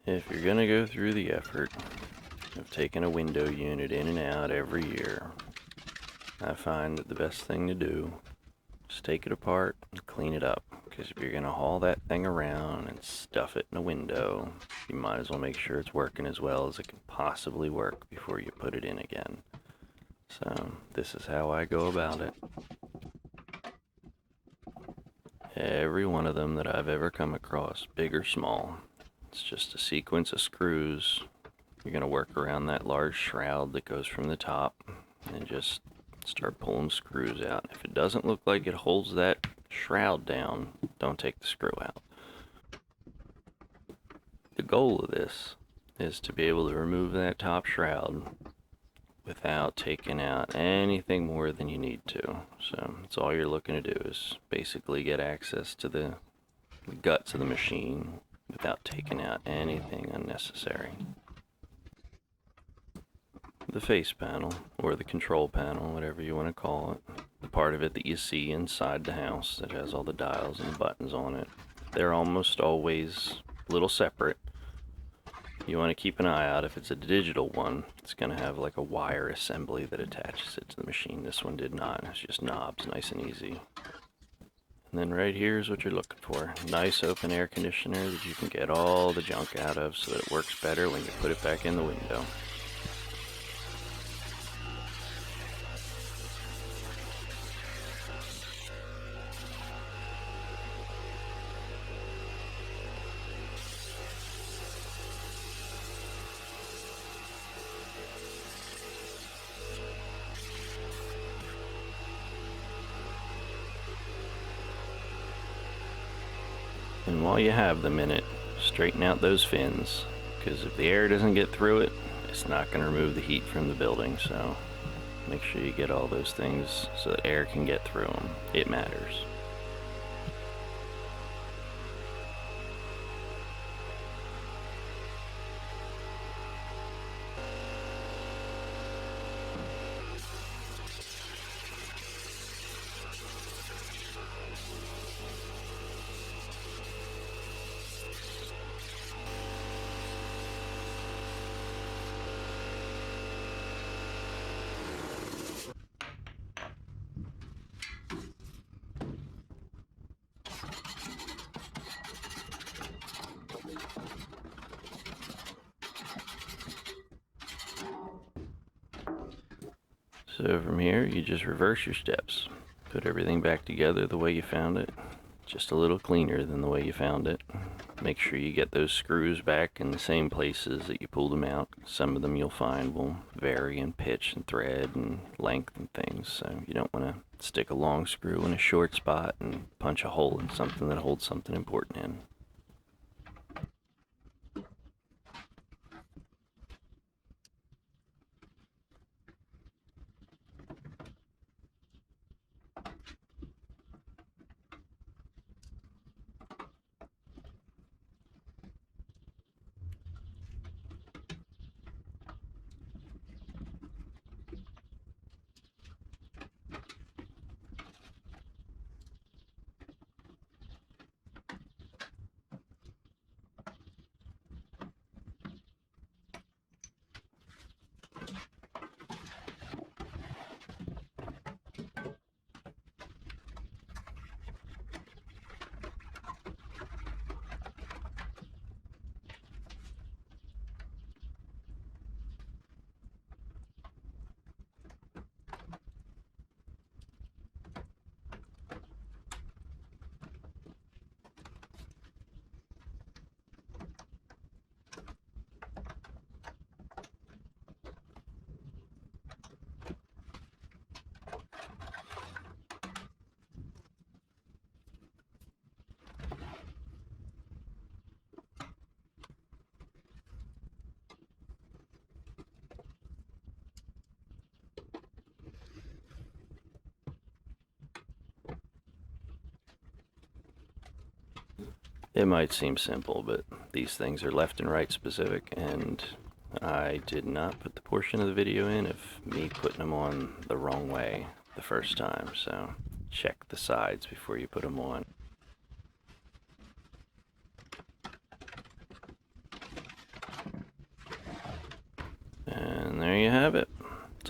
If you're gonna go through the effort of taking a window unit in and out every year, I find that the best thing to do is take it apart and clean it up. Because if you're gonna haul that thing around and stuff it in a window, you might as well make sure it's working as well as it can possibly work before you put it in again. So this is how I go about it. Every one of them that I've ever come across, big or small, it's just a sequence of screws. You're going to work around that large shroud that goes from the top and just start pulling screws out. If it doesn't look like it holds that shroud down, don't take the screw out. The goal of this is to be able to remove that top shroud without taking out anything more than you need to. So that's all you're looking to do, is basically get access to the guts of the machine without taking out anything unnecessary. The face panel, or the control panel, whatever you want to call it, the part of it that you see inside the house that has all the dials and the buttons on it, they're almost always a little separate. You want to keep an eye out. If it's a digital one, it's going to have like a wire assembly that attaches it to the machine. This one did not. It's just knobs, nice and easy. And then right here is what you're looking for. Nice open air conditioner that you can get all the junk out of so that it works better when you put it back in the window. And while you have the minute, straighten out those fins, because if the air doesn't get through it, it's not going to remove the heat from the building. So make sure you get all those things so that air can get through them. It matters. So from here, you just reverse your steps. Put everything back together the way you found it, just a little cleaner than the way you found it. Make sure you get those screws back in the same places that you pulled them out. Some of them you'll find will vary in pitch and thread and length and things, so you don't want to stick a long screw in a short spot and punch a hole in something that holds something important in. It might seem simple, but these things are left and right specific, and I did not put the portion of the video in of me putting them on the wrong way the first time, so check the sides before you put them on.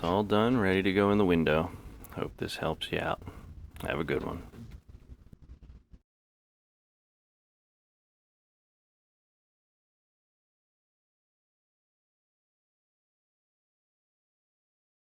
It's all done, ready to go in the window. Hope this helps you out. Have a good one.